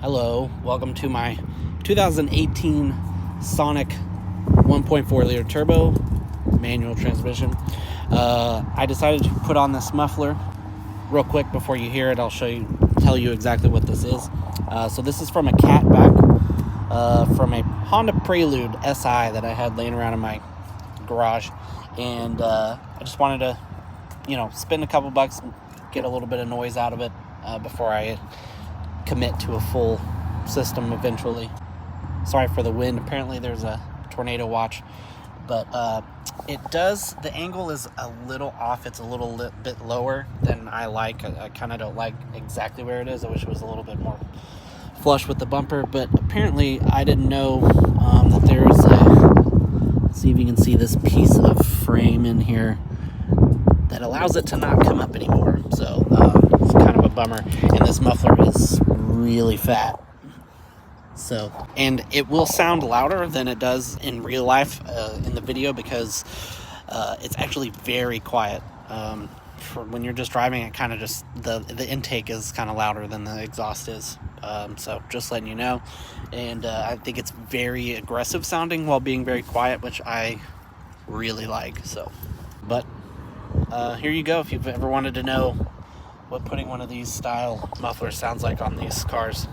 Hello, welcome to my 2018 Sonic 1.4 liter turbo manual transmission. I decided to put on this muffler real quick before you hear it. I'll tell you exactly what this is. So this is from a catback from a Honda Prelude SI that I had laying around in my garage, and I just wanted to, spend a couple bucks, get a little bit of noise out of it before I commit to a full system eventually. Sorry for the wind. Apparently there's a tornado watch, but the angle is a little off. It's a little bit lower than I like. I kind of don't like exactly where it is. I wish it was a little bit more flush with the bumper, but apparently I didn't know that there's let's see if you can see this piece of frame in here that allows it to not come up anymore. So it's kind of a bummer, and this muffler is really fat. So, and it will sound louder than it does in real life in the video, because it's actually very quiet. For when you're just driving, it kind of just the intake is kind of louder than the exhaust is. So just letting you know. And I think it's very aggressive sounding while being very quiet, which I really like. So, but here you go if you've ever wanted to know what putting one of these style mufflers sounds like on these cars.